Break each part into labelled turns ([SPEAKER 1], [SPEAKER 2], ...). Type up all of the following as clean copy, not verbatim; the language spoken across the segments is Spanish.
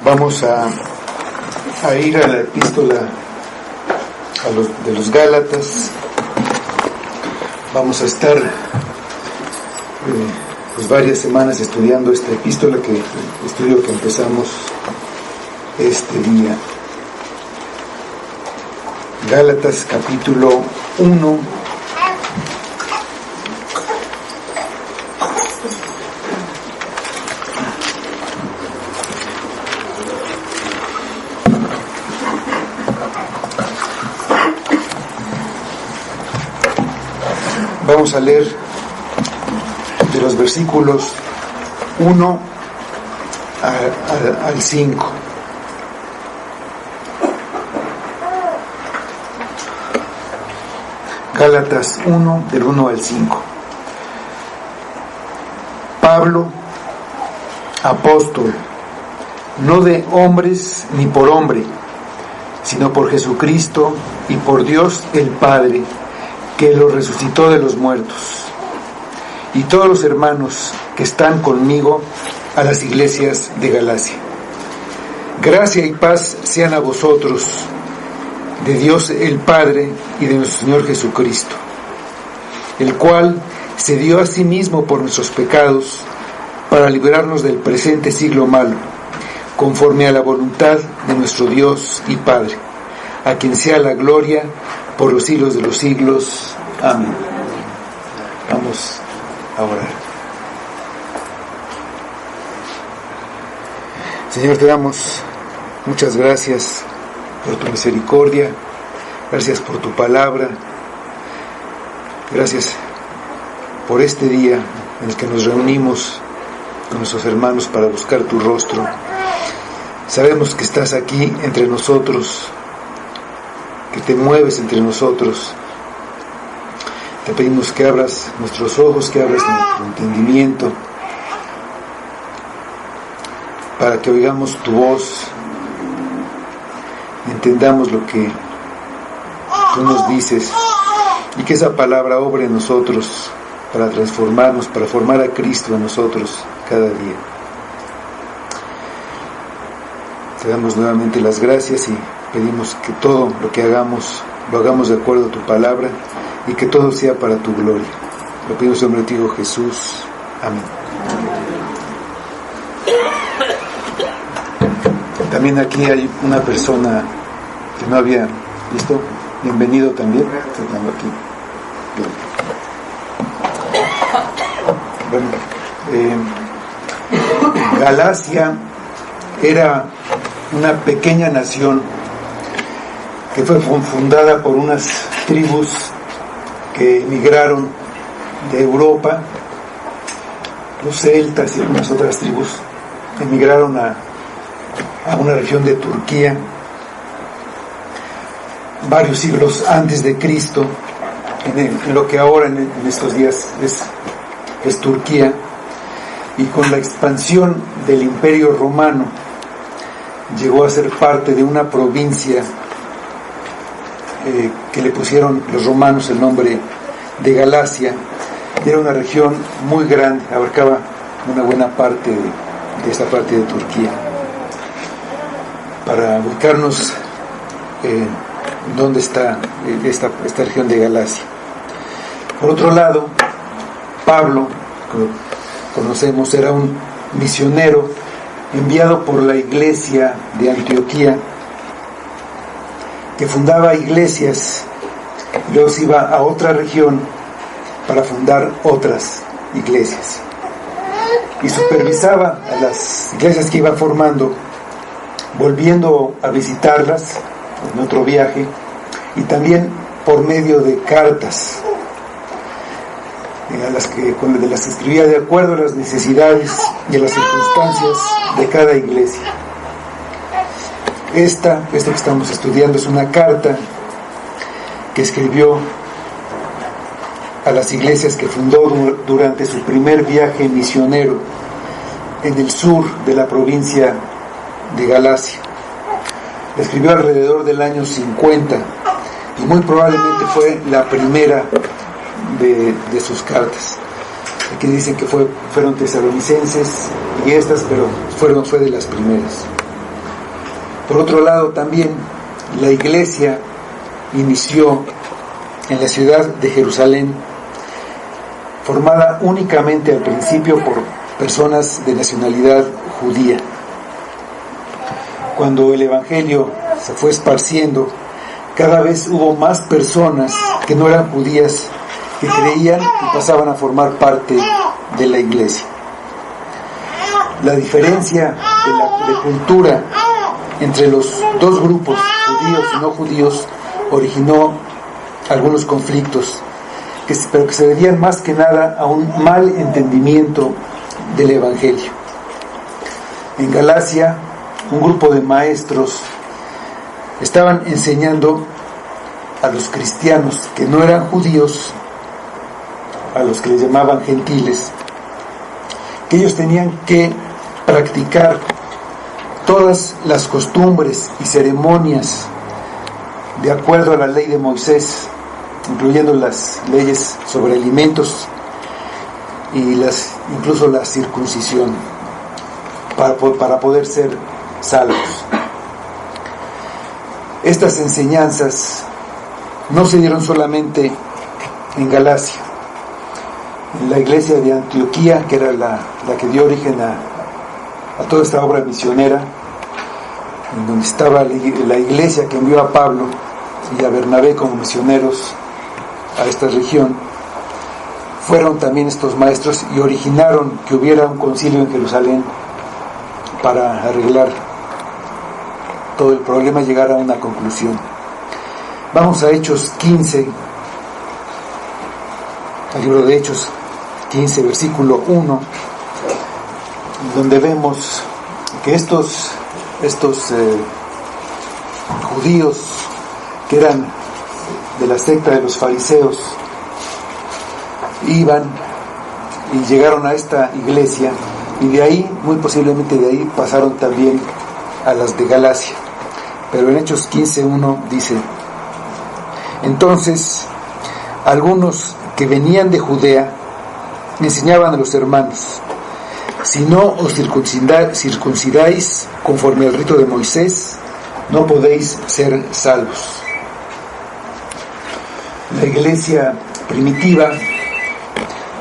[SPEAKER 1] Vamos a ir a la epístola de los Gálatas. Vamos a estar varias semanas estudiando esta epístola, estudio que empezamos este día. Gálatas capítulo 1. Vamos a leer de los versículos 1 al 5. Gálatas 1, del 1 al 5. Pablo, apóstol, no de hombres ni por hombre, sino por Jesucristo y por Dios el Padre, que lo resucitó de los muertos, y todos los hermanos que están conmigo a las iglesias de Galacia. Gracia y paz sean a vosotros, de Dios el Padre y de nuestro Señor Jesucristo, el cual se dio a sí mismo por nuestros pecados para librarnos del presente siglo malo, conforme a la voluntad de nuestro Dios y Padre, a quien sea la gloria por los siglos de los siglos. Amén. Vamos a orar. Señor, te damos muchas gracias por tu misericordia, gracias por tu palabra, gracias por este día en el que nos reunimos con nuestros hermanos para buscar tu rostro. Sabemos que estás aquí entre nosotros, que te mueves entre nosotros. Te pedimos que abras nuestros ojos, que abras nuestro entendimiento, para que oigamos tu voz, entendamos lo que tú nos dices, y que esa palabra obre en nosotros para transformarnos, para formar a Cristo en nosotros cada día. Te damos nuevamente las gracias y pedimos que todo lo que hagamos, lo hagamos de acuerdo a tu palabra y que todo sea para tu gloria. Lo pido en nombre de ti, Jesús. Amén. También aquí hay una persona que no había visto. Bienvenido también. Tengo aquí. Bueno, Galacia era una pequeña nación que fue fundada por unas tribus que emigraron de Europa. Los celtas y algunas otras tribus emigraron a una región de Turquía varios siglos antes de Cristo, en lo que ahora en estos días es Turquía, y con la expansión del Imperio Romano llegó a ser parte de una provincia que le pusieron los romanos el nombre de Galacia. Era una región muy grande, abarcaba una buena parte de esta parte de Turquía. Para ubicarnos dónde está esta región de Galacia. Por otro lado, Pablo, como conocemos, era un misionero enviado por la iglesia de Antioquía, que fundaba iglesias y luego se iba a otra región para fundar otras iglesias, y supervisaba a las iglesias que iba formando, volviendo a visitarlas en otro viaje, y también por medio de cartas de las que escribía de acuerdo a las necesidades y a las circunstancias de cada iglesia. Esto que estamos estudiando es una carta que escribió a las iglesias que fundó durante su primer viaje misionero en el sur de la provincia de Galacia. La escribió alrededor del año 50 y muy probablemente fue la primera de sus cartas. Aquí dicen que fueron tesalonicenses y estas, pero fue de las primeras. Por otro lado, también la iglesia inició en la ciudad de Jerusalén, formada únicamente al principio por personas de nacionalidad judía. Cuando el evangelio se fue esparciendo, cada vez hubo más personas que no eran judías que creían y pasaban a formar parte de la iglesia. La diferencia de cultura entre los dos grupos, judíos y no judíos, originó algunos conflictos, pero que se debían más que nada a un mal entendimiento del evangelio. En Galacia, un grupo de maestros estaban enseñando a los cristianos que no eran judíos, a los que les llamaban gentiles, que ellos tenían que practicar todas las costumbres y ceremonias de acuerdo a la ley de Moisés, incluyendo las leyes sobre alimentos y incluso la circuncisión, para poder ser salvos. Estas enseñanzas no se dieron solamente en Galacia. En la iglesia de Antioquía, que era la que dio origen a toda esta obra misionera, en donde estaba la iglesia que envió a Pablo y a Bernabé como misioneros a esta región, fueron también estos maestros y originaron que hubiera un concilio en Jerusalén para arreglar todo el problema y llegar a una conclusión. Vamos a Hechos 15, al libro de Hechos 15, versículo 1, donde vemos que estos judíos que eran de la secta de los fariseos iban y llegaron a esta iglesia, y de ahí, muy posiblemente de ahí, pasaron también a las de Galacia. Pero en Hechos 15:1 dice: entonces algunos que venían de Judea enseñaban a los hermanos: si no os circuncidáis conforme al rito de Moisés, no podéis ser salvos. La iglesia primitiva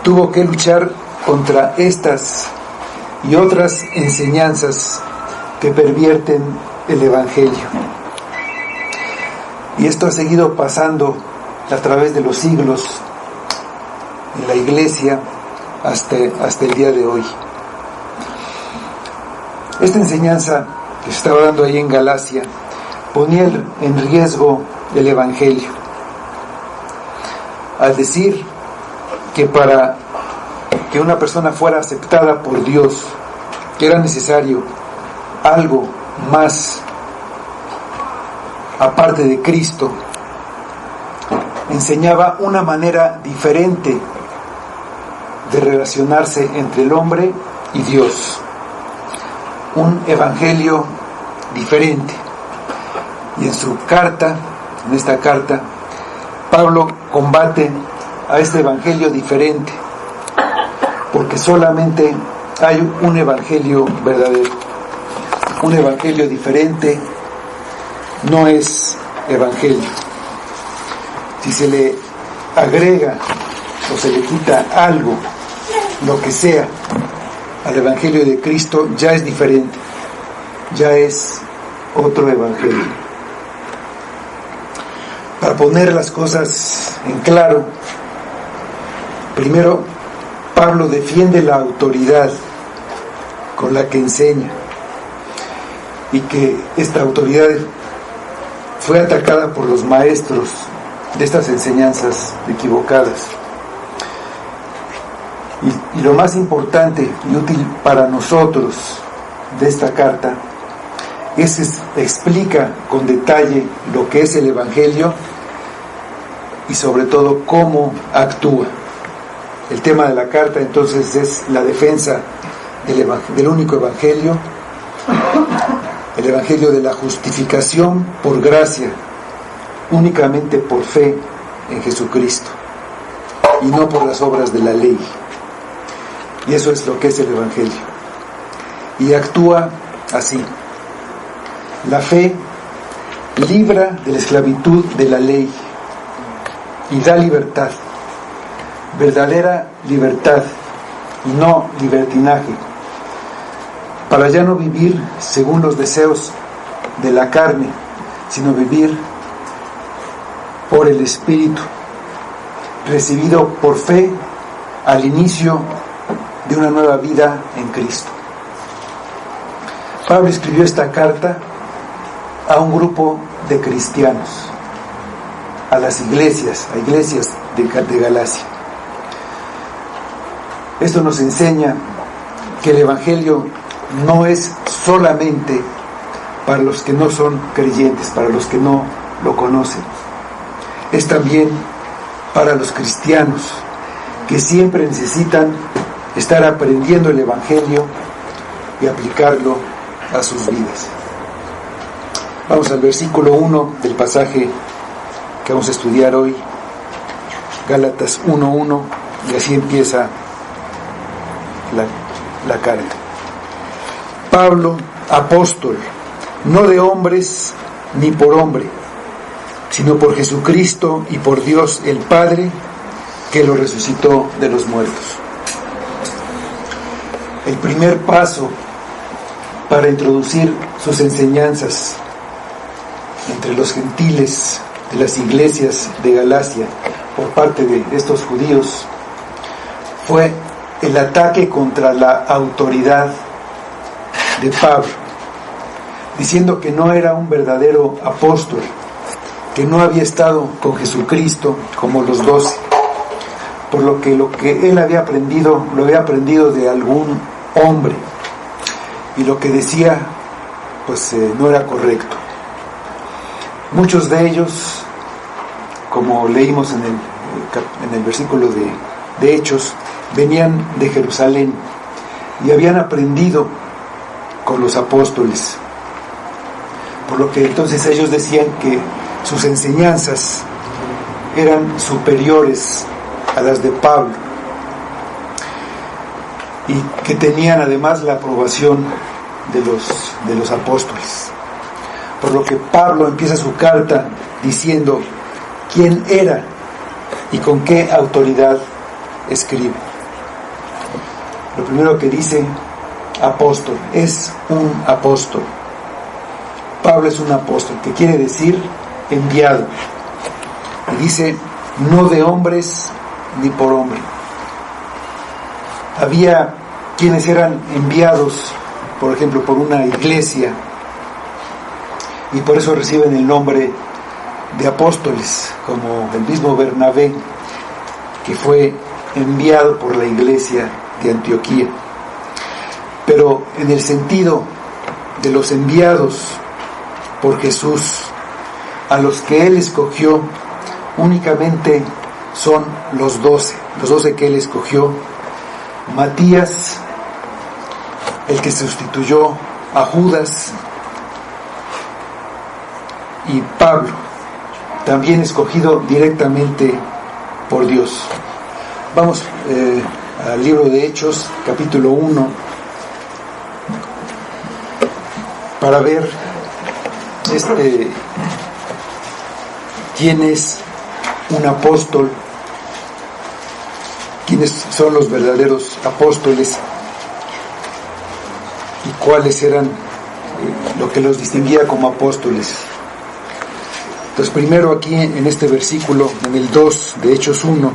[SPEAKER 1] tuvo que luchar contra estas y otras enseñanzas que pervierten el evangelio. Y esto ha seguido pasando a través de los siglos en la iglesia hasta el día de hoy. Esta enseñanza que se estaba dando ahí en Galacia ponía en riesgo el evangelio, al decir que para que una persona fuera aceptada por Dios, que era necesario algo más aparte de Cristo. Enseñaba una manera diferente de relacionarse entre el hombre y Dios, un evangelio diferente. Y en esta carta, Pablo combate a este evangelio diferente, porque solamente hay un evangelio verdadero. Un evangelio diferente no es evangelio. Si se le agrega o se le quita algo, lo que sea, al evangelio de Cristo, ya es diferente, ya es otro evangelio. Para poner las cosas en claro, primero Pablo defiende la autoridad con la que enseña, y que esta autoridad fue atacada por los maestros de estas enseñanzas equivocadas. Y lo más importante y útil para nosotros de esta carta explica con detalle lo que es el evangelio y sobre todo cómo actúa. El tema de la carta entonces es la defensa del único evangelio, el evangelio de la justificación por gracia, únicamente por fe en Jesucristo y no por las obras de la ley. Y eso es lo que es el evangelio. Y actúa así. La fe libra de la esclavitud de la ley y da libertad, verdadera libertad y no libertinaje, para ya no vivir según los deseos de la carne, sino vivir por el Espíritu, recibido por fe al inicio de una nueva vida en Cristo. Pablo escribió esta carta a un grupo de cristianos, a las iglesias, de Galacia. Esto nos enseña que el Evangelio no es solamente para los que no son creyentes, para los que no lo conocen. Es también para los cristianos que siempre necesitan estar aprendiendo el Evangelio y aplicarlo a sus vidas. Vamos al versículo 1 del pasaje que vamos a estudiar hoy, Gálatas 1:1, y así empieza la carta. Pablo, apóstol, no de hombres ni por hombre, sino por Jesucristo y por Dios el Padre, que lo resucitó de los muertos. El primer paso para introducir sus enseñanzas entre los gentiles de las iglesias de Galacia por parte de estos judíos fue el ataque contra la autoridad de Pablo, diciendo que no era un verdadero apóstol, que no había estado con Jesucristo como los 12, por lo que él había aprendido, lo había aprendido de algún hombre, y lo que decía pues no era correcto. Muchos de ellos, como leímos en el versículo de Hechos, venían de Jerusalén y habían aprendido con los apóstoles, por lo que entonces ellos decían que sus enseñanzas eran superiores a las de Pablo y que tenían además la aprobación de los apóstoles. Por lo que Pablo empieza su carta diciendo quién era y con qué autoridad escribe. Lo primero que dice, apóstol, es un apóstol. Pablo es un apóstol, que quiere decir enviado. Y dice, no de hombres ni por hombre. Había quienes eran enviados, por ejemplo, por una iglesia, y por eso reciben el nombre de apóstoles, como el mismo Bernabé, que fue enviado por la iglesia de Antioquía. Pero en el sentido de los enviados por Jesús, a los que Él escogió, únicamente son los 12 que Él escogió. Matías, el que sustituyó a Judas, y Pablo, también escogido directamente por Dios. Vamos al libro de Hechos, capítulo 1, para ver quién es un apóstol, quiénes son los verdaderos apóstoles y cuáles eran lo que los distinguía como apóstoles. Entonces, primero aquí en este versículo, en el 2 de Hechos 1,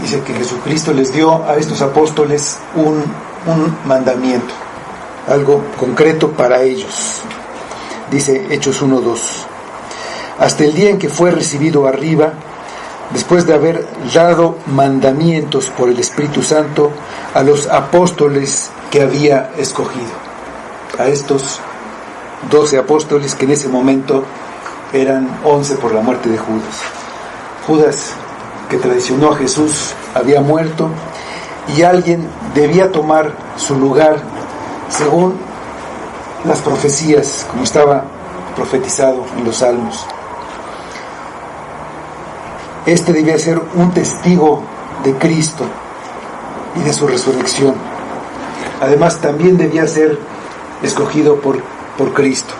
[SPEAKER 1] dice que Jesucristo les dio a estos apóstoles un mandamiento, algo concreto para ellos. Dice Hechos 1:2: hasta el día en que fue recibido arriba, después de haber dado mandamientos por el Espíritu Santo a los apóstoles que había escogido. A estos 12 apóstoles, que en ese momento eran 11 por la muerte de Judas. Judas, que traicionó a Jesús, había muerto, y alguien debía tomar su lugar según las profecías, como estaba profetizado en los Salmos. Este debía ser un testigo de Cristo y de su resurrección. Además, también debía ser escogido por Cristo.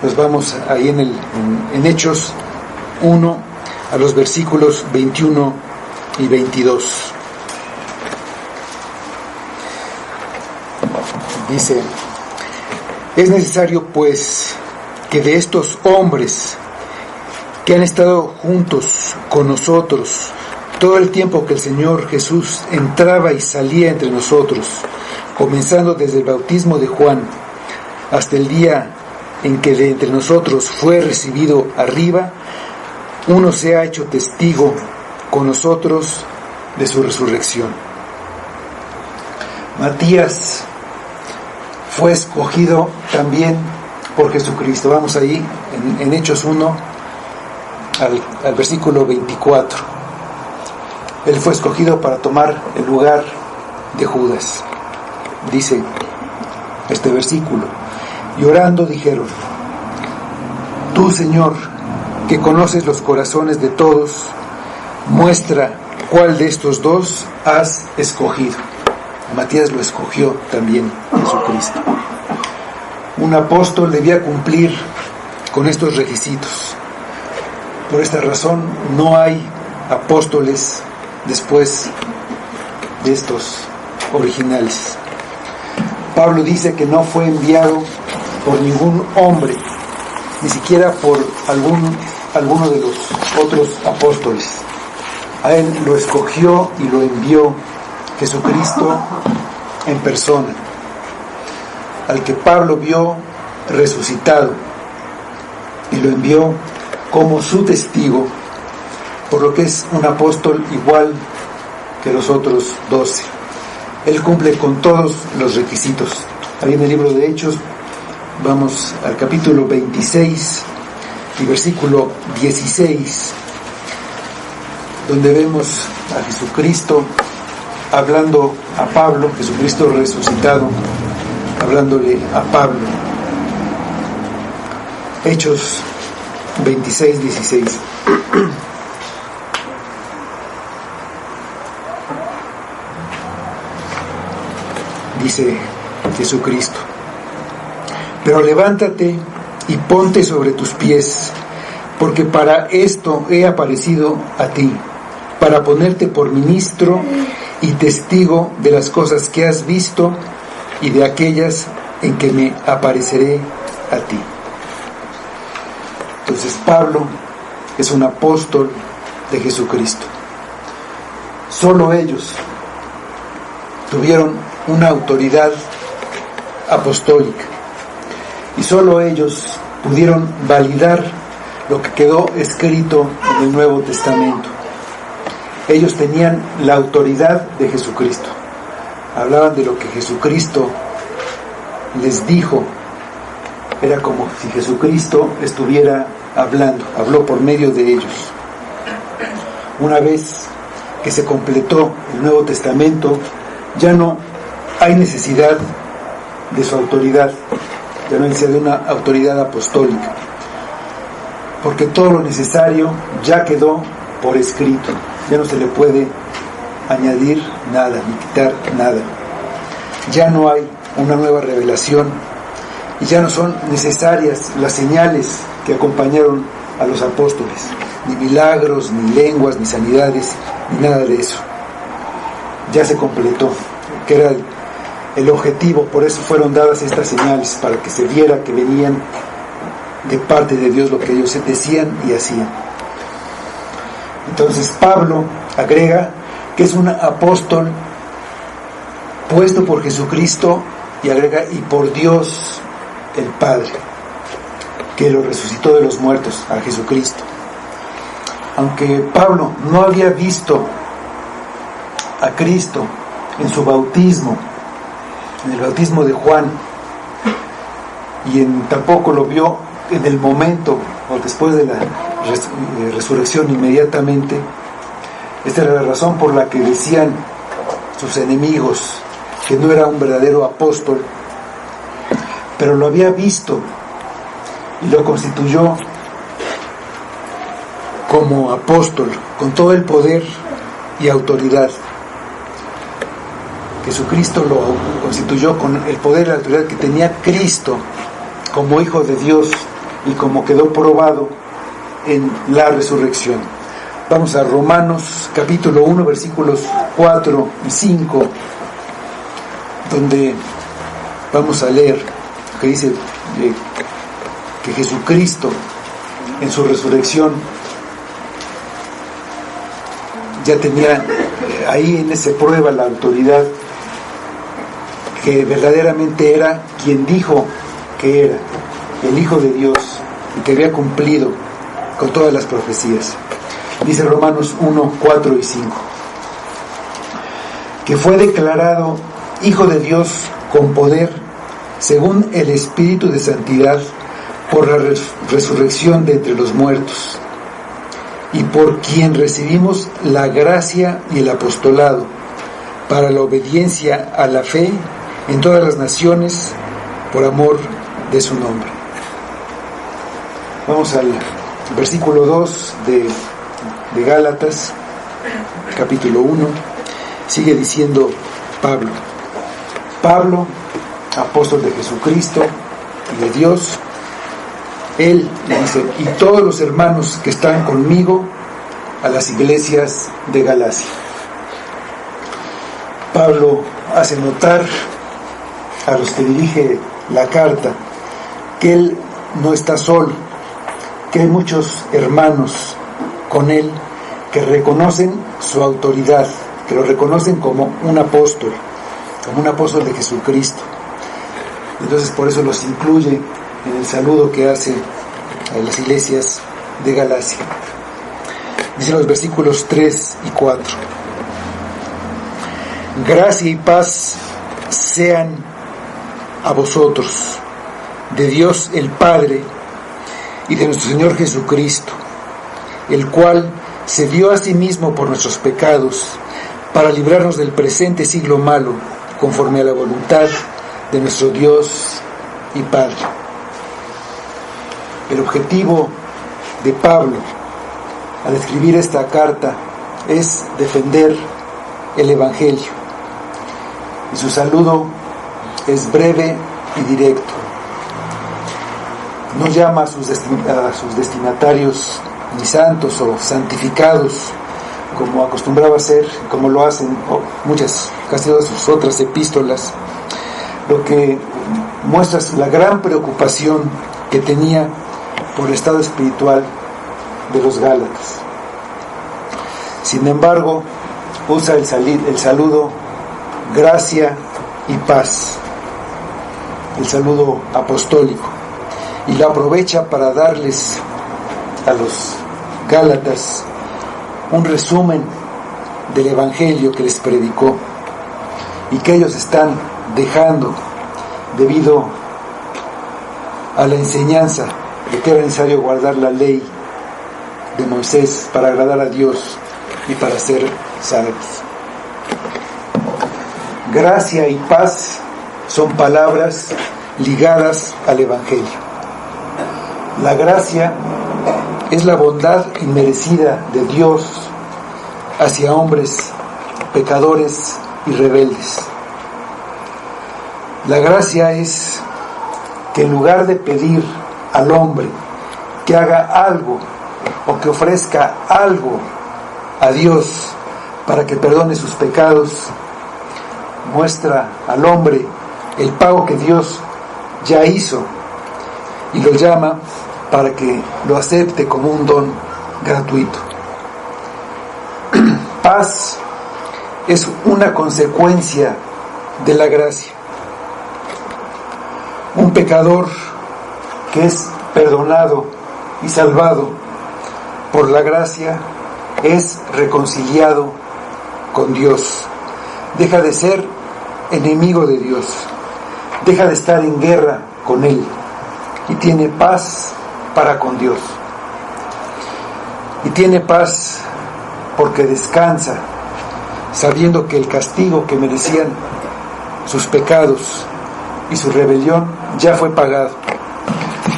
[SPEAKER 1] Nos vamos ahí en Hechos 1 a los versículos 21 y 22. Dice: es necesario pues que de estos hombres que han estado juntos con nosotros todo el tiempo que el Señor Jesús entraba y salía entre nosotros, comenzando desde el bautismo de Juan hasta el día en que de entre nosotros fue recibido arriba, uno se ha hecho testigo con nosotros de su resurrección. Matías fue escogido también por Jesucristo. Vamos ahí en Hechos 1 al versículo 24. Él fue escogido para tomar el lugar de Judas. Dice este versículo: y orando dijeron: tú, Señor, que conoces los corazones de todos, muestra cuál de estos dos has escogido. Matías lo escogió también Jesucristo. Un apóstol debía cumplir con estos requisitos. Por esta razón no hay apóstoles después de estos originales. Pablo dice que no fue enviado por ningún hombre, ni siquiera por alguno de los otros apóstoles. A él lo escogió y lo envió Jesucristo en persona, al que Pablo vio resucitado, y lo envió como su testigo, por lo que es un apóstol igual que los otros 12. Él cumple con todos los requisitos. Ahí en el libro de Hechos, vamos al capítulo 26 y versículo 16, donde vemos a Jesucristo hablando a Pablo, Jesucristo resucitado, hablándole a Pablo. Hechos 26, 16. Dice Jesucristo: pero levántate y ponte sobre tus pies, porque para esto he aparecido a ti, para ponerte por ministro y testigo de las cosas que has visto y de aquellas en que me apareceré a ti. Entonces Pablo es un apóstol de Jesucristo. Solo ellos tuvieron una autoridad apostólica y solo ellos pudieron validar lo que quedó escrito en el Nuevo Testamento. Ellos tenían la autoridad de Jesucristo. Hablaban de lo que Jesucristo les dijo. Era como si Jesucristo estuviera hablando, habló por medio de ellos. Una vez que se completó el Nuevo Testamento, ya no hay necesidad de su autoridad, ya no hay necesidad de una autoridad apostólica, porque todo lo necesario ya quedó por escrito. Ya no se le puede añadir nada, ni quitar nada. Ya no hay una nueva revelación y ya no son necesarias las señales que acompañaron a los apóstoles, ni milagros, ni lenguas, ni sanidades, ni nada de eso. Ya se completó, que era el objetivo. Por eso fueron dadas estas señales, para que se viera que venían de parte de Dios lo que ellos decían y hacían. Entonces Pablo agrega que es un apóstol puesto por Jesucristo, y agrega: y por Dios el Padre, que lo resucitó de los muertos, a Jesucristo. Aunque Pablo no había visto a Cristo en su bautismo, en el bautismo de Juan, y tampoco lo vio en el momento o después de la resurrección inmediatamente, esta era la razón por la que decían sus enemigos que no era un verdadero apóstol, pero lo había visto y lo constituyó como apóstol con todo el poder y autoridad. Jesucristo lo constituyó con el poder y la autoridad que tenía Cristo como Hijo de Dios y como quedó probado en la resurrección. Vamos a Romanos capítulo 1, versículos 4 y 5, donde vamos a leer que dice que Jesucristo en su resurrección ya tenía ahí en esa prueba la autoridad que verdaderamente era quien dijo que era el Hijo de Dios y que había cumplido con todas las profecías. Dice Romanos 1, 4 y 5, que fue declarado Hijo de Dios con poder, según el Espíritu de Santidad, por la resurrección de entre los muertos, y por quien recibimos la gracia y el apostolado, para la obediencia a la fe en todas las naciones, por amor de su nombre. Vamos al versículo 2 de Gálatas, capítulo 1, sigue diciendo Pablo, apóstol de Jesucristo y de Dios, él dice, y todos los hermanos que están conmigo, a las iglesias de Galacia. Pablo hace notar a los que dirige la carta que él no está solo, que hay muchos hermanos con él que reconocen su autoridad, que lo reconocen como un apóstol de Jesucristo. Entonces por eso los incluye en el saludo que hace a las iglesias de Galacia. Dicen los versículos 3 y 4: gracia y paz sean a vosotros, de Dios el Padre y de nuestro Señor Jesucristo, el cual se dio a sí mismo por nuestros pecados, para librarnos del presente siglo malo, conforme a la voluntad de nuestro Dios y Padre. El objetivo de Pablo al escribir esta carta es defender el Evangelio, y su saludo es breve y directo. No llama a sus destinatarios ni santos o santificados, como acostumbraba a hacer, como lo hacen casi todas sus otras epístolas, lo que muestra la gran preocupación que tenía por el estado espiritual de los Gálatas. Sin embargo, usa el saludo gracia y paz, el saludo apostólico, y lo aprovecha para darles a los Gálatas un resumen del Evangelio que les predicó y que ellos están dejando debido a la enseñanza de que era necesario guardar la ley de Moisés para agradar a Dios y para ser salvos. Gracia y paz son palabras ligadas al Evangelio. La gracia es la bondad inmerecida de Dios hacia hombres pecadores y rebeldes. La gracia es que en lugar de pedir al hombre que haga algo o que ofrezca algo a Dios para que perdone sus pecados, muestra al hombre el pago que Dios ya hizo y lo llama para que lo acepte como un don gratuito. Paz es una consecuencia de la gracia. Un pecador que es perdonado y salvado por la gracia es reconciliado con Dios. Deja de ser enemigo de Dios, deja de estar en guerra con Él y tiene paz para con Dios. Y tiene paz porque descansa, sabiendo que el castigo que merecían sus pecados y su rebelión ya fue pagado,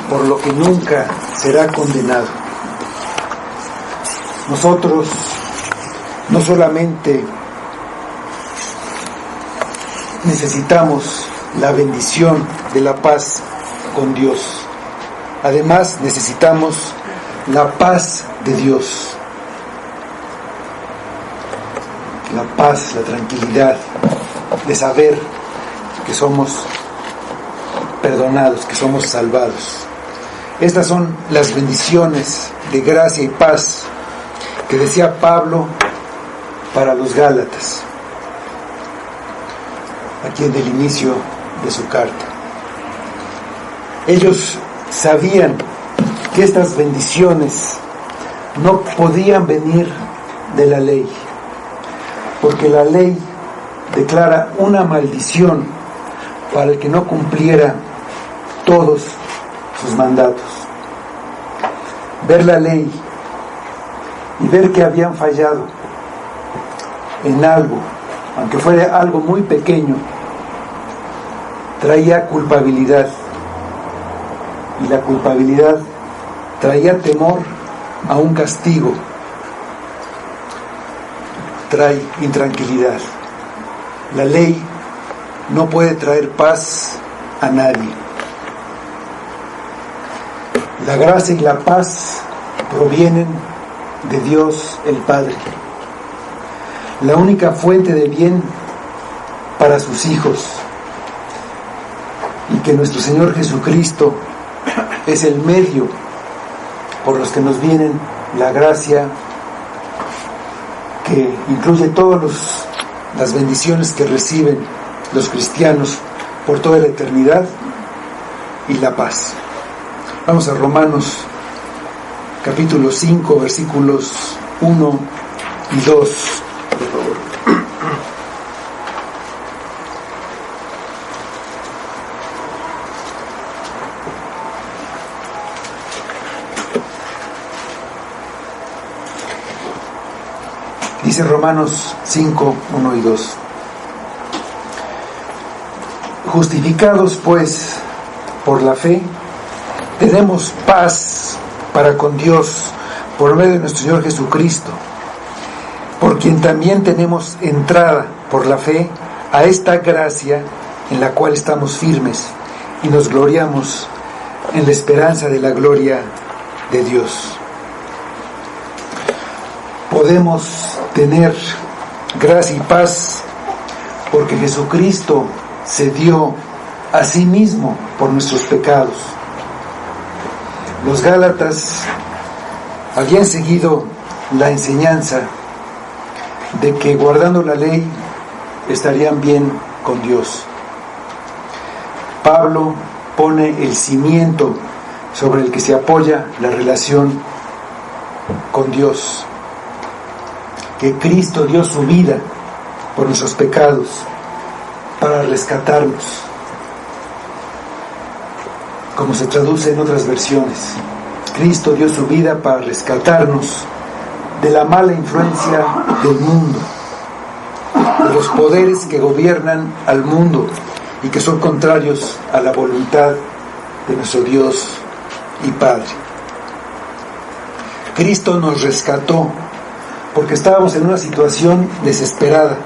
[SPEAKER 1] por lo que nunca será condenado. Nosotros no solamente necesitamos la bendición de la paz con Dios. Además, necesitamos la paz de Dios. La paz, la tranquilidad de saber que somos perdonados, que somos salvados. Estas son las bendiciones de gracia y paz que decía Pablo para los Gálatas, aquí en el inicio de su carta. Ellos sabían que estas bendiciones no podían venir de la ley, porque la ley declara una maldición para el que no cumpliera todos sus mandatos. Ver la ley y ver que habían fallado en algo, aunque fuera algo muy pequeño, traía culpabilidad, y la culpabilidad traía temor a un castigo, trae intranquilidad. La ley no puede traer paz a nadie. La gracia y la paz provienen de Dios el Padre, la única fuente de bien para sus hijos, y que nuestro Señor Jesucristo es el medio por los que nos vienen la gracia que incluye todas las bendiciones que reciben los cristianos por toda la eternidad, y la paz. Vamos a Romanos capítulo 5, versículos 1 y 2, por favor. Dice Romanos 5, 1 y 2. Justificados pues por la fe, tenemos paz para con Dios por medio de nuestro Señor Jesucristo, por quien también tenemos entrada por la fe a esta gracia en la cual estamos firmes y nos gloriamos en la esperanza de la gloria de Dios. Podemos tener gracia y paz porque Jesucristo se dio a sí mismo por nuestros pecados. Los Gálatas habían seguido la enseñanza de que guardando la ley estarían bien con Dios. Pablo pone el cimiento sobre el que se apoya la relación con Dios, que Cristo dio su vida por nuestros pecados para rescatarnos, como se traduce en otras versiones. Cristo dio su vida para rescatarnos de la mala influencia del mundo, de los poderes que gobiernan al mundo y que son contrarios a la voluntad de nuestro Dios y Padre. Cristo nos rescató porque estábamos en una situación desesperada,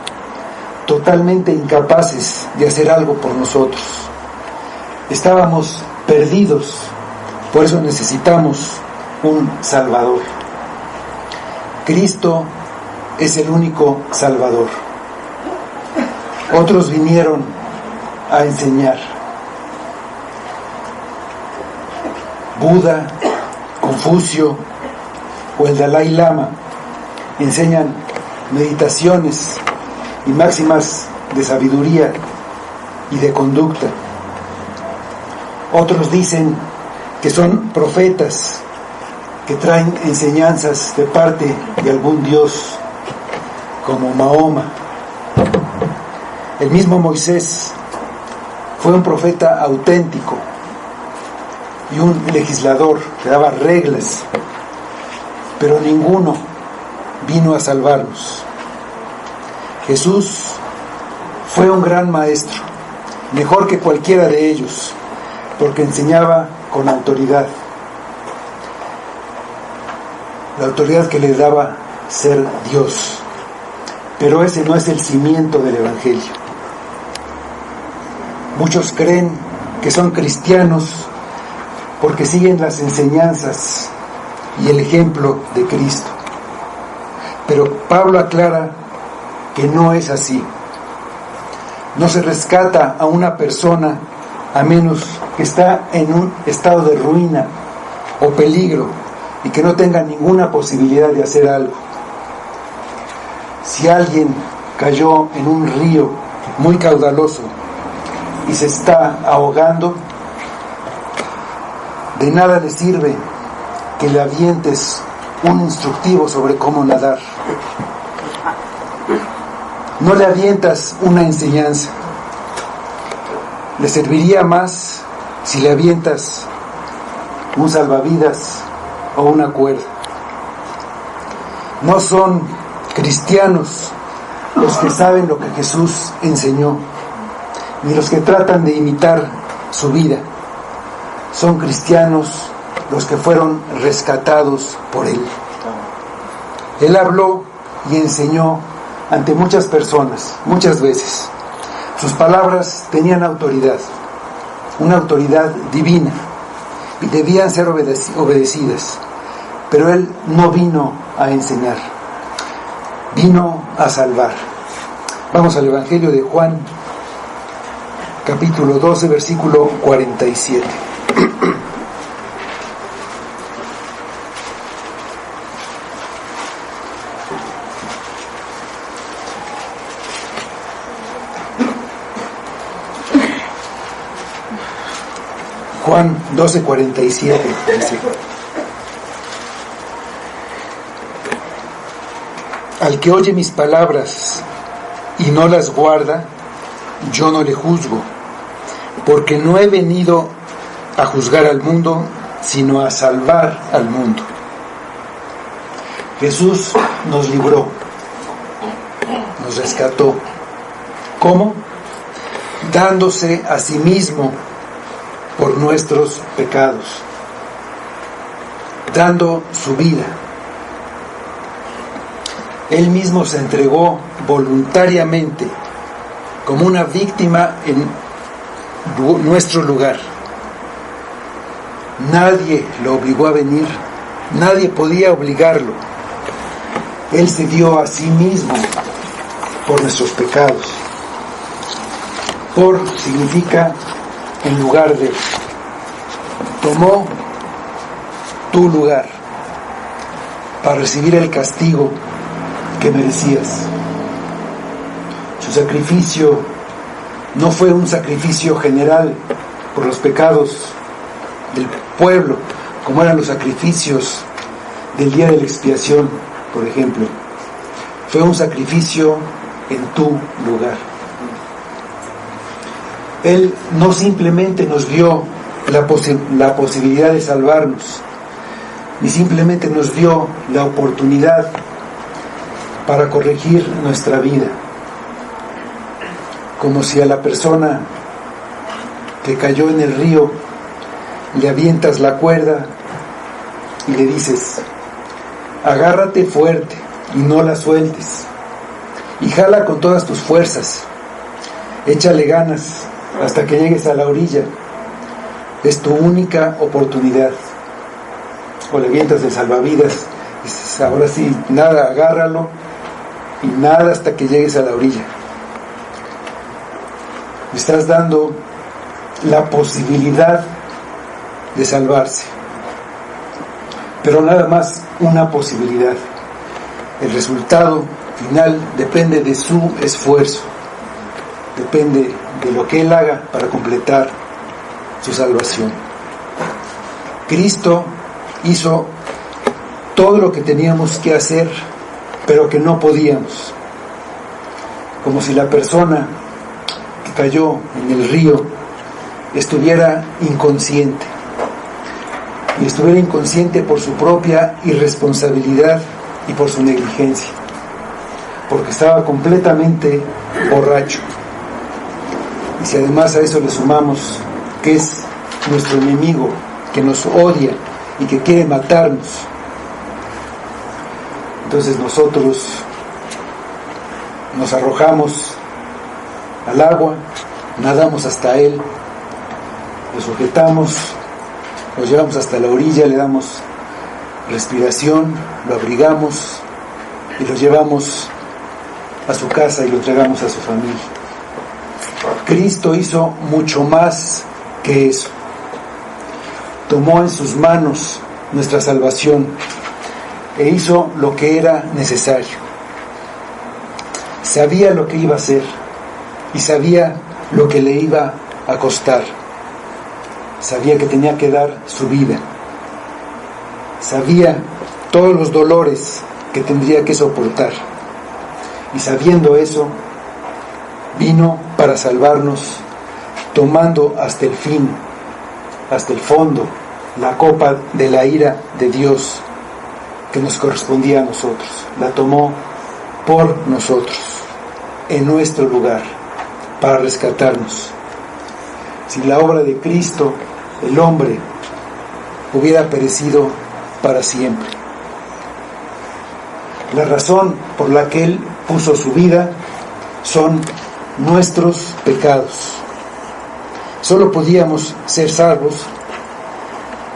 [SPEAKER 1] totalmente incapaces de hacer algo por nosotros. Estábamos perdidos, por eso necesitamos un Salvador. Cristo es el único Salvador. Otros vinieron a enseñar. Buda, Confucio o el Dalai Lama enseñan meditaciones y máximas de sabiduría y de conducta. Otros dicen que son profetas que traen enseñanzas de parte de algún Dios, como Mahoma. El mismo Moisés fue un profeta auténtico y un legislador que daba reglas, pero ninguno vino a salvarnos. Jesús fue un gran maestro, mejor que cualquiera de ellos, porque enseñaba con autoridad, la autoridad que le daba ser Dios. Pero ese no es el cimiento del Evangelio. Muchos creen que son cristianos porque siguen las enseñanzas y el ejemplo de Cristo. Pero Pablo aclara que no es así. No se rescata a una persona a menos que está en un estado de ruina o peligro y que no tenga ninguna posibilidad de hacer algo. Si alguien cayó en un río muy caudaloso y se está ahogando, de nada le sirve que le avientes un instructivo sobre cómo nadar. No le avientas una enseñanza. Le serviría más si le avientas un salvavidas o una cuerda. No son cristianos los que saben lo que Jesús enseñó, ni los que tratan de imitar su vida. Son cristianos los que fueron rescatados por Él. Él habló y enseñó ante muchas personas, muchas veces. Sus palabras tenían autoridad, una autoridad divina, y debían ser obedecidas. Pero Él no vino a enseñar, vino a salvar. Vamos al Evangelio de Juan, capítulo 12, versículo 47. Juan 12:47 dice: al que oye mis palabras y no las guarda, yo no le juzgo, porque no he venido a juzgar al mundo, sino a salvar al mundo. Jesús nos libró, nos rescató. ¿Cómo? Dándose a sí mismo por nuestros pecados, dando su vida. Él mismo se entregó voluntariamente como una víctima en nuestro lugar. Nadie lo obligó a venir, nadie podía obligarlo. Él se dio a sí mismo por nuestros pecados. Por significa en lugar de. Tomó tu lugar para recibir el castigo que merecías. Su sacrificio no fue un sacrificio general por los pecados del pueblo, como eran los sacrificios del día de la expiación, por ejemplo. Fue un sacrificio en tu lugar. Él no simplemente nos dio la posibilidad de salvarnos, ni simplemente nos dio la oportunidad para corregir nuestra vida, como si a la persona que cayó en el río le avientas la cuerda y le dices: agárrate fuerte y no la sueltes, y jala con todas tus fuerzas, échale ganas hasta que llegues a la orilla, es tu única oportunidad. O le avientas el salvavidas y dices: ahora sí, nada, agárralo y nada hasta que llegues a la orilla. Le estás dando la posibilidad de salvarse, pero nada más una posibilidad. El resultado final depende de su esfuerzo, depende de lo que Él haga para completar su salvación. Cristo hizo todo lo que teníamos que hacer, pero que no podíamos. Como si la persona que cayó en el río estuviera inconsciente. Y estuviera inconsciente por su propia irresponsabilidad y por su negligencia. Porque estaba completamente borracho. Y si además a eso le sumamos que es nuestro enemigo, que nos odia y que quiere matarnos, entonces nosotros nos arrojamos al agua nadamos hasta Él, lo sujetamos, lo llevamos hasta la orilla, le damos respiración, lo abrigamos y lo llevamos a su casa y lo entregamos a su familia. Cristo hizo mucho más que eso. Tomó en sus manos nuestra salvación e hizo lo que era necesario. Sabía lo que iba a hacer y sabía lo que le iba a costar. Sabía que tenía que dar su vida. Sabía todos los dolores que tendría que soportar. Y sabiendo eso, vino para salvarnos, tomando hasta el fin, hasta el fondo, la copa de la ira de Dios que nos correspondía a nosotros. La tomó por nosotros, en nuestro lugar, para rescatarnos. Sin la obra de Cristo, el hombre hubiera perecido para siempre. La razón por la que Él puso su vida son nuestros pecados. Solo podíamos ser salvos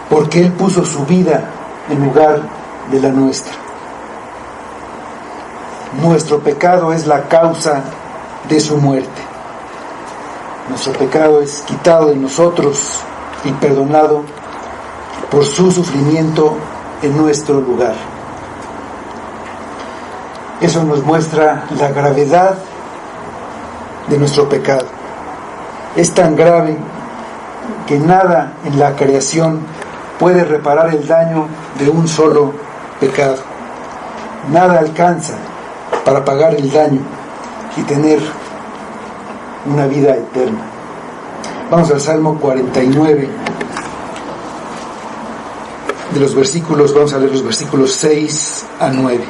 [SPEAKER 1] porque Él puso su vida en lugar de la nuestra. Nuestro pecado es la causa de su muerte. Nuestro pecado es quitado de nosotros y perdonado por su sufrimiento en nuestro lugar. Eso nos muestra la gravedad de nuestro pecado. Es tan grave que nada en la creación puede reparar el daño de un solo pecado. Nada alcanza para pagar el daño y tener una vida eterna. Vamos al Salmo 49. Vamos a leer los versículos 6 a 9.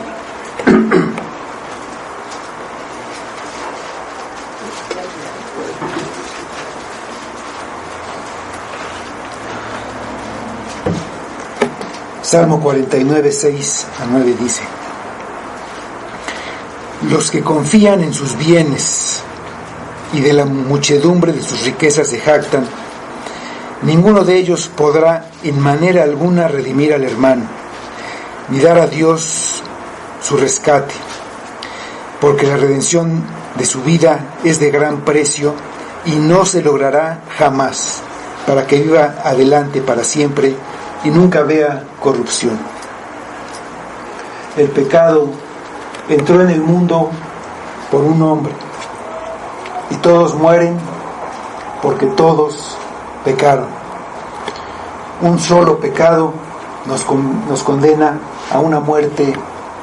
[SPEAKER 1] Salmo 49, 6 a 9 dice: Los que confían en sus bienes y de la muchedumbre de sus riquezas se jactan, ninguno de ellos podrá en manera alguna redimir al hermano, ni dar a Dios su rescate, porque la redención de su vida es de gran precio y no se logrará jamás, para que viva adelante para siempre y nunca vea corrupción. El pecado entró en el mundo por un hombre, y todos mueren porque todos pecaron. Un solo pecado nos condena a una muerte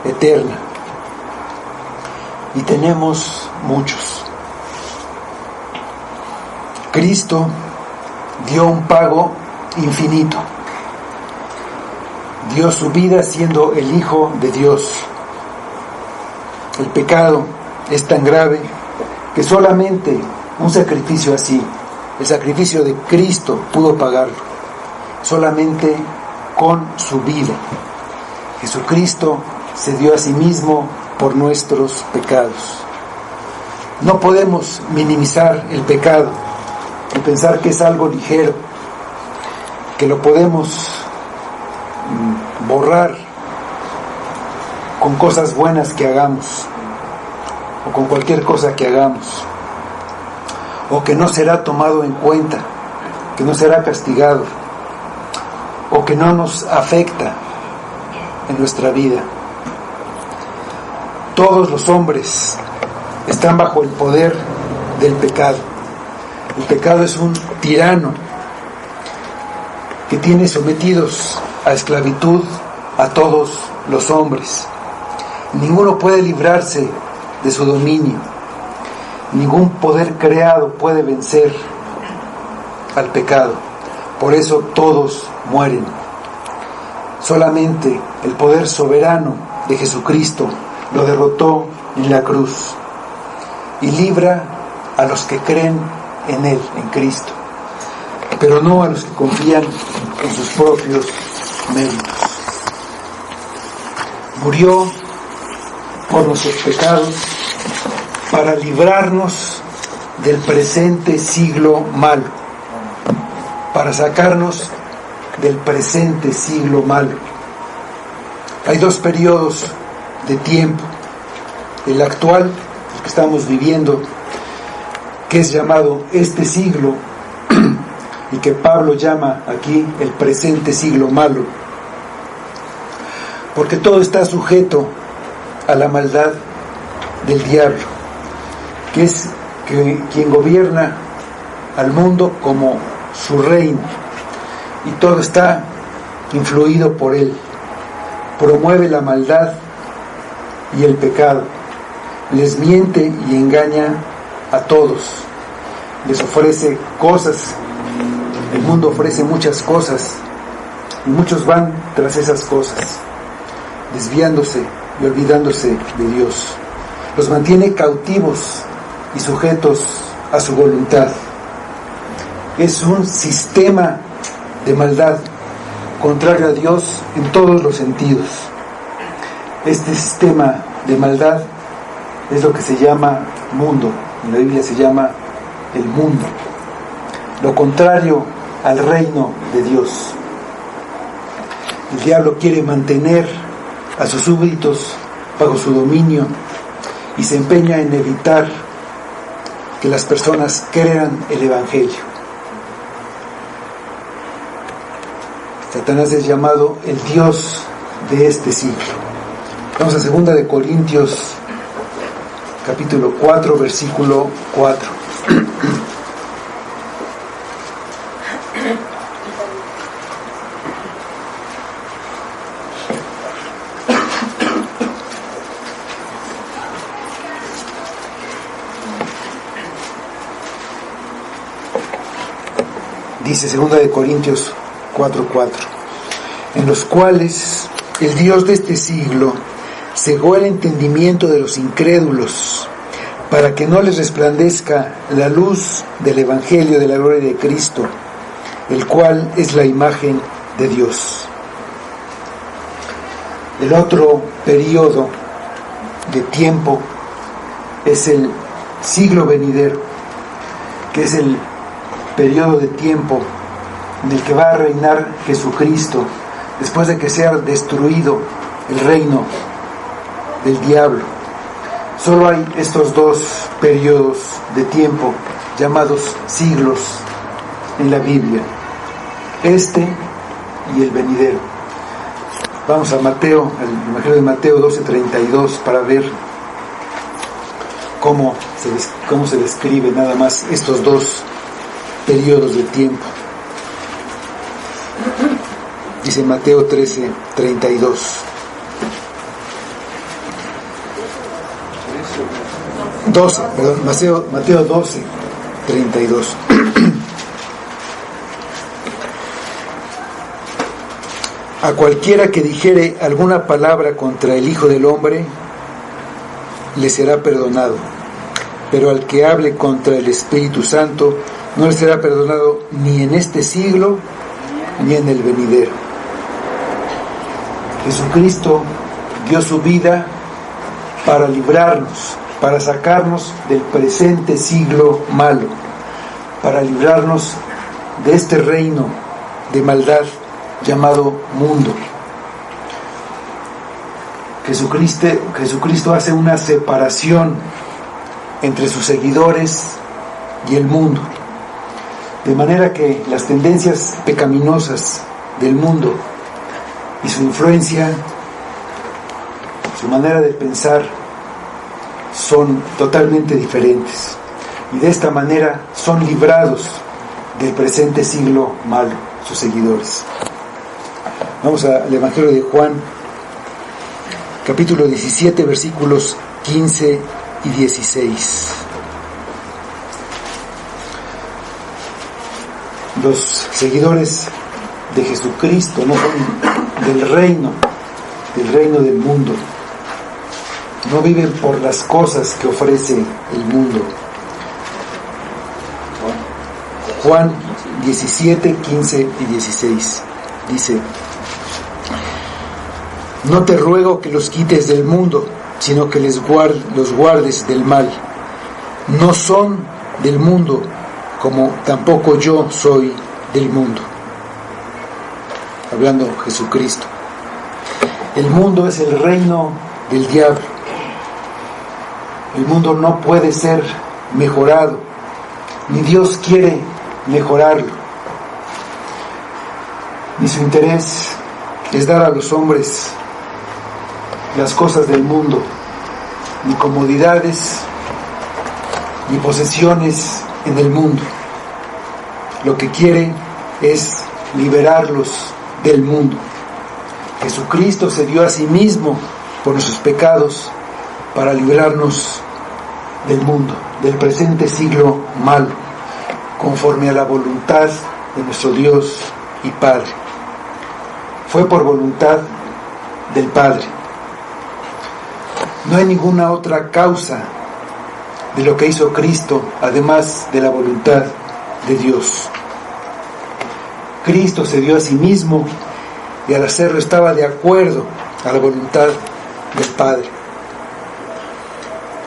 [SPEAKER 1] eterna, y tenemos muchos. Cristo dio un pago infinito. Dio su vida siendo el Hijo de Dios. El pecado es tan grave que solamente un sacrificio así, el sacrificio de Cristo, pudo pagarlo. Solamente con su vida. Jesucristo se dio a sí mismo por nuestros pecados. No podemos minimizar el pecado y pensar que es algo ligero, que lo podemos borrar con cosas buenas que hagamos, o con cualquier cosa que hagamos, o que no será tomado en cuenta, que no será castigado, o que no nos afecta en nuestra vida. Todos los hombres están bajo el poder del pecado. El pecado es un tirano que tiene sometidos a esclavitud a todos los hombres. Ninguno puede librarse de su dominio. Ningún poder creado puede vencer al pecado. Por eso todos mueren. Solamente el poder soberano de Jesucristo lo derrotó en la cruz y libra a los que creen en Él, en Cristo, pero no a los que confían en sus propios méritos. Murió por nuestros pecados para librarnos del presente siglo malo, para sacarnos del presente siglo malo. Hay dos periodos de tiempo: el actual, el que estamos viviendo, que es llamado este siglo, y que Pablo llama aquí el presente siglo malo, porque todo está sujeto a la maldad del diablo, que es quien gobierna al mundo como su reino, y todo está influido por él. Promueve la maldad y el pecado, les miente y engaña a todos, les ofrece cosas. El mundo ofrece muchas cosas y muchos van tras esas cosas, desviándose y olvidándose de Dios. Los mantiene cautivos y sujetos a su voluntad. Es un sistema de maldad contrario a Dios en todos los sentidos. Este sistema de maldad es lo que se llama mundo. En la Biblia se llama el mundo, lo contrario al reino de Dios. El diablo quiere mantener a sus súbditos bajo su dominio y se empeña en evitar que las personas crean el Evangelio. Satanás es llamado el Dios de este siglo. Vamos a 2 de Corintios, capítulo 4, versículo 4. Dice 2 de Corintios 4:4, en los cuales el Dios de este siglo cegó el entendimiento de los incrédulos, para que no les resplandezca la luz del Evangelio de la gloria de Cristo, el cual es la imagen de Dios. El otro periodo de tiempo es el siglo venidero, que es el periodo de tiempo en el que va a reinar Jesucristo después de que sea destruido el reino del diablo. Solo hay estos dos periodos de tiempo llamados siglos en la Biblia, este y el venidero. Vamos a Mateo, al Evangelio de Mateo 12:32, para ver cómo se describe nada más estos dos periodos de tiempo. Dice Mateo 13:32. Mateo 12:32. A cualquiera que dijere alguna palabra contra el Hijo del Hombre, le será perdonado, pero al que hable contra el Espíritu Santo, no le será perdonado ni en este siglo, ni en el venidero. Jesucristo dio su vida para librarnos, para sacarnos del presente siglo malo, para librarnos de este reino de maldad llamado mundo. Jesucristo hace una separación entre sus seguidores y el mundo, de manera que las tendencias pecaminosas del mundo y su influencia, su manera de pensar, son totalmente diferentes, y de esta manera son librados del presente siglo malo, sus seguidores. Vamos al Evangelio de Juan, capítulo 17, versículos 15 y 16. Los seguidores de Jesucristo no son del reino del mundo. No viven por las cosas que ofrece el mundo. Juan 17, 15 y 16 dice: no te ruego que los quites del mundo, sino que los guardes del mal. No son del mundo, como tampoco yo soy del mundo. Hablando Jesucristo. El mundo es el reino del diablo. El mundo no puede ser mejorado, ni Dios quiere mejorarlo. Ni su interés es dar a los hombres las cosas del mundo, ni comodidades, ni posesiones en el mundo. Lo que quiere es liberarlos del mundo. Jesucristo se dio a sí mismo por nuestros pecados para librarnos del mundo, del presente siglo malo, conforme a la voluntad de nuestro Dios y Padre. Fue por voluntad del Padre. No hay ninguna otra causa de lo que hizo Cristo, además de la voluntad de Dios. Cristo se dio a sí mismo y al hacerlo estaba de acuerdo a la voluntad del Padre.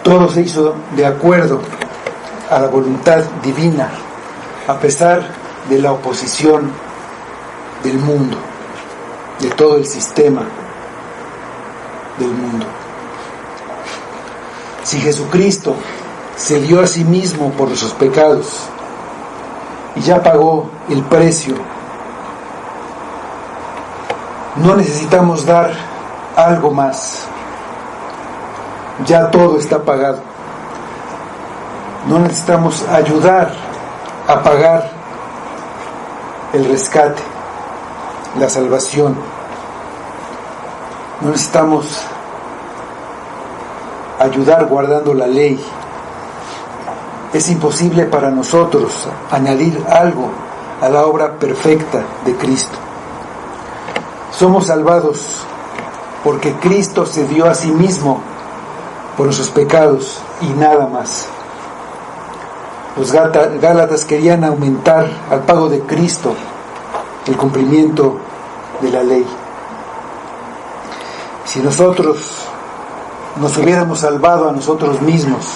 [SPEAKER 1] Todo se hizo de acuerdo a la voluntad divina, a pesar de la oposición del mundo, de todo el sistema del mundo. Si Jesucristo se dio a sí mismo por nuestros pecados y ya pagó el precio, no necesitamos dar algo más. Ya todo está pagado. No necesitamos ayudar a pagar el rescate, la salvación. No necesitamos ayudar guardando la ley. Es imposible para nosotros añadir algo a la obra perfecta de Cristo. Somos salvados porque Cristo se dio a sí mismo por nuestros pecados y nada más. Los Gálatas querían aumentar al pago de Cristo el cumplimiento de la ley. Si nosotros nos hubiéramos salvado a nosotros mismos,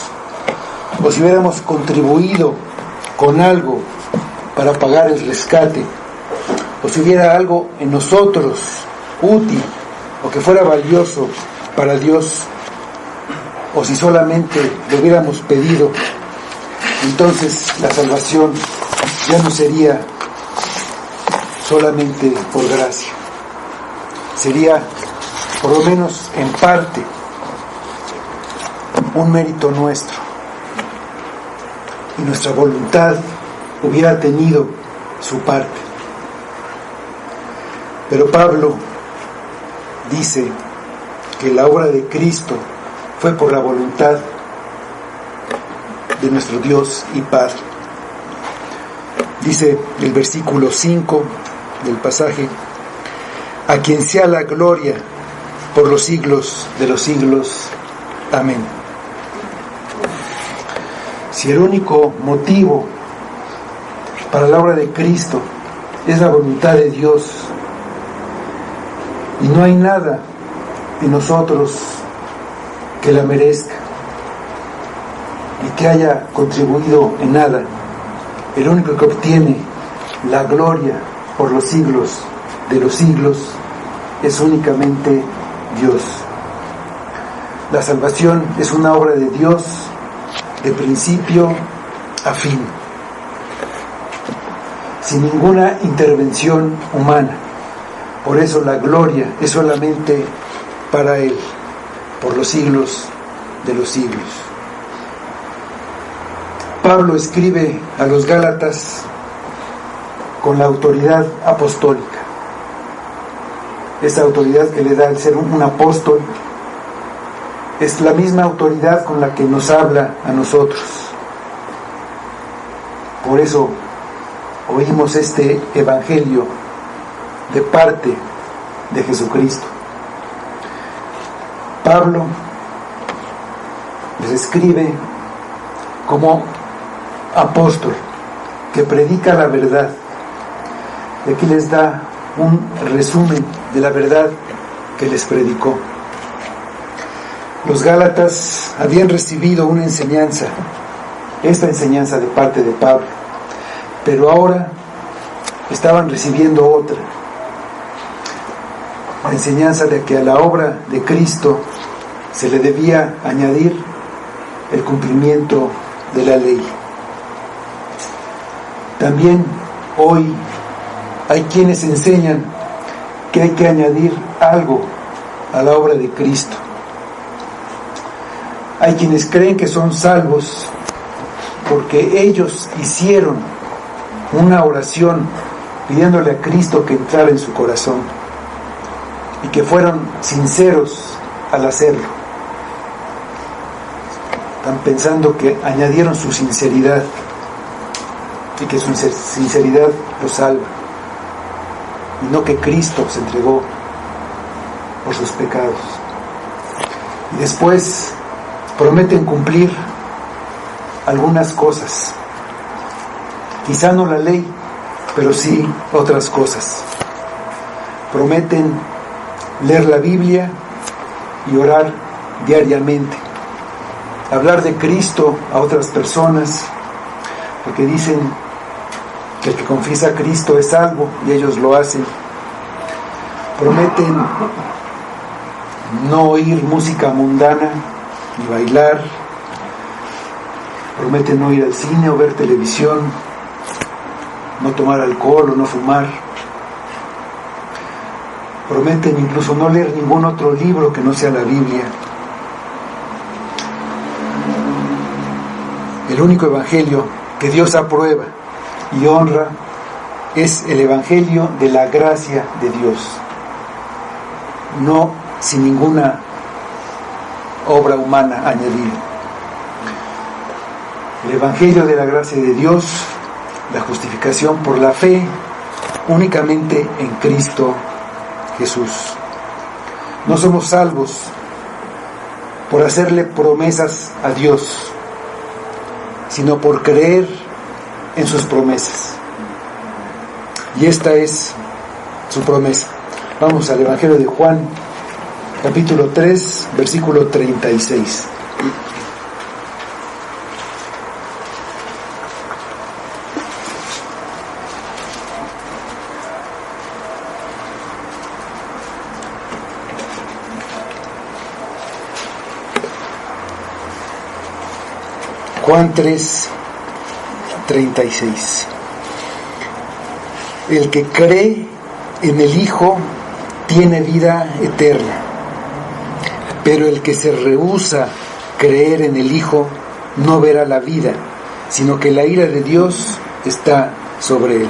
[SPEAKER 1] o si hubiéramos contribuido con algo para pagar el rescate, o si hubiera algo en nosotros útil o que fuera valioso para Dios, o si solamente lo hubiéramos pedido, entonces la salvación ya no sería solamente por gracia, sería por lo menos en parte un mérito nuestro, y nuestra voluntad hubiera tenido su parte. Pero Pablo dice que la obra de Cristo fue por la voluntad de nuestro Dios y Padre. Dice el versículo 5 del pasaje: a quien sea la gloria por los siglos de los siglos. Amén. Si el único motivo para la obra de Cristo es la voluntad de Dios, y no hay nada en nosotros que la merezca y que haya contribuido en nada, el único que obtiene la gloria por los siglos de los siglos es únicamente Dios. La salvación es una obra de Dios de principio a fin, sin ninguna intervención humana. Por eso la gloria es solamente para Él, por los siglos de los siglos. Pablo escribe a los Gálatas con la autoridad apostólica. Esa autoridad que le da el ser un apóstol es la misma autoridad con la que nos habla a nosotros. Por eso oímos este evangelio de parte de Jesucristo. Pablo les escribe como apóstol que predica la verdad, y aquí les da un resumen de la verdad que les predicó. Los Gálatas habían recibido una enseñanza esta enseñanza de parte de Pablo, pero ahora estaban recibiendo otra, la enseñanza de que a la obra de Cristo se le debía añadir el cumplimiento de la ley. También hoy hay quienes enseñan que hay que añadir algo a la obra de Cristo. Hay quienes creen que son salvos porque ellos hicieron una oración pidiéndole a Cristo que entrara en su corazón y que fueron sinceros al hacerlo. Están pensando que añadieron su sinceridad y que su sinceridad los salva, y no que Cristo se entregó por sus pecados. Y después prometen cumplir algunas cosas, quizá no la ley, pero sí otras cosas. Prometen leer la Biblia y orar diariamente, hablar de Cristo a otras personas, porque dicen que el que confiesa a Cristo es salvo, y ellos lo hacen. Prometen no oír música mundana ni bailar. Prometen no ir al cine o ver televisión, no tomar alcohol o no fumar. Prometen incluso no leer ningún otro libro que no sea la Biblia. El único evangelio que Dios aprueba y honra es el evangelio de la gracia de Dios, no sin ninguna obra humana añadida. El evangelio de la gracia de Dios, la justificación por la fe únicamente en Cristo Jesús. No somos salvos por hacerle promesas a Dios, sino por creer en sus promesas. Y esta es su promesa. Vamos al Evangelio de Juan, capítulo 3, versículo 36. Juan 3, 36. El que cree en el Hijo tiene vida eterna, pero el que se rehúsa creer en el Hijo no verá la vida, sino que la ira de Dios está sobre él.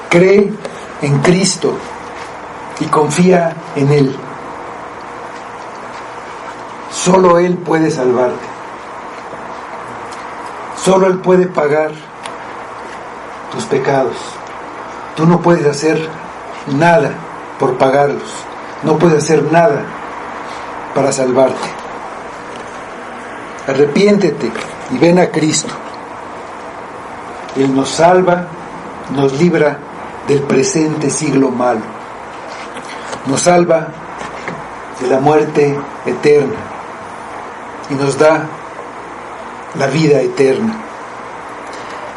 [SPEAKER 1] Cree en Cristo y confía en Él. Solo Él puede salvarte. Solo Él puede pagar tus pecados. Tú no puedes hacer nada por pagarlos. No puedes hacer nada para salvarte. Arrepiéntete y ven a Cristo. Él nos salva, nos libra del presente siglo malo. Nos salva de la muerte eterna y nos da la vida eterna.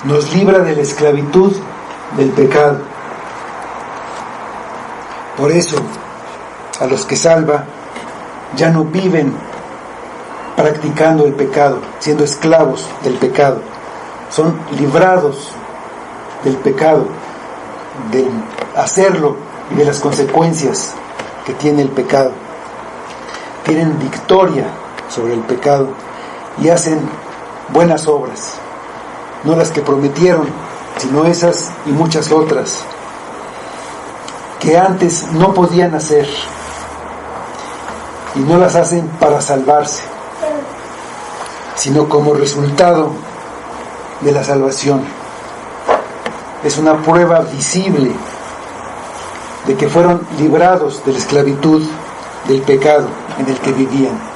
[SPEAKER 1] Nos libra de la esclavitud del pecado. Por eso, a los que salva ya no viven practicando el pecado, siendo esclavos del pecado. Son librados del pecado, de hacerlo y de las consecuencias que tiene el pecado. Tienen victoria sobre el pecado y hacen buenas obras, no las que prometieron, sino esas y muchas otras que antes no podían hacer, y no las hacen para salvarse, sino como resultado de la salvación. Es una prueba visible de que fueron librados de la esclavitud del pecado en el que vivían.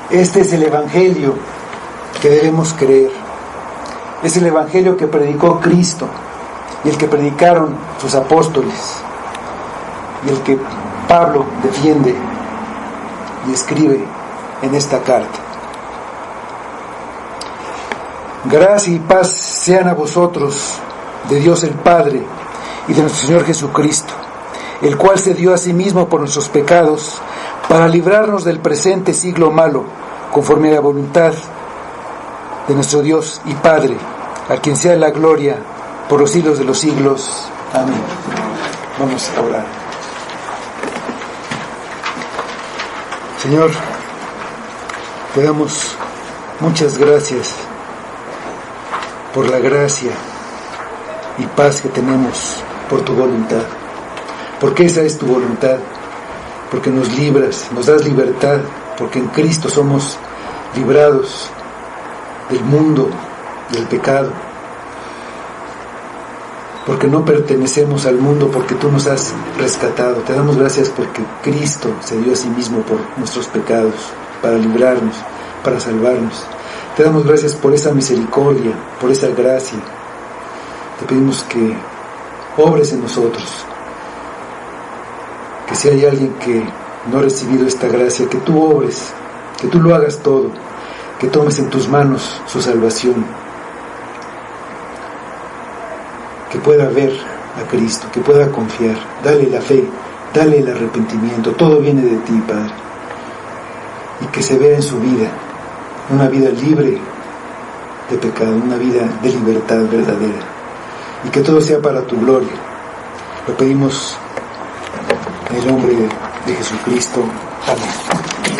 [SPEAKER 1] Este es el evangelio que debemos creer. Es el evangelio que predicó Cristo y el que predicaron sus apóstoles y el que Pablo defiende y escribe en esta carta: gracia y paz sean a vosotros de Dios el Padre y de nuestro Señor Jesucristo, el cual se dio a sí mismo por nuestros pecados para librarnos del presente siglo malo, conforme a la voluntad de nuestro Dios y Padre, a quien sea la gloria por los siglos de los siglos. Amén. Vamos a orar. Señor, te damos muchas gracias por la gracia y paz que tenemos por tu voluntad, porque esa es tu voluntad, porque nos libras, nos das libertad, porque en Cristo somos librados del mundo, del pecado, porque no pertenecemos al mundo, porque tú nos has rescatado. Te damos gracias porque Cristo se dio a sí mismo por nuestros pecados, para librarnos, para salvarnos. Te damos gracias por esa misericordia, por esa gracia. Te pedimos que obres en nosotros, que si hay alguien que no ha recibido esta gracia, que tú obres, que tú lo hagas todo, que tomes en tus manos su salvación, que pueda ver a Cristo, que pueda confiar. Dale la fe, dale el arrepentimiento, todo viene de ti, Padre, y que se vea en su vida una vida libre de pecado, una vida de libertad verdadera, y que todo sea para tu gloria. Lo pedimos en el nombre de Jesucristo. Amén.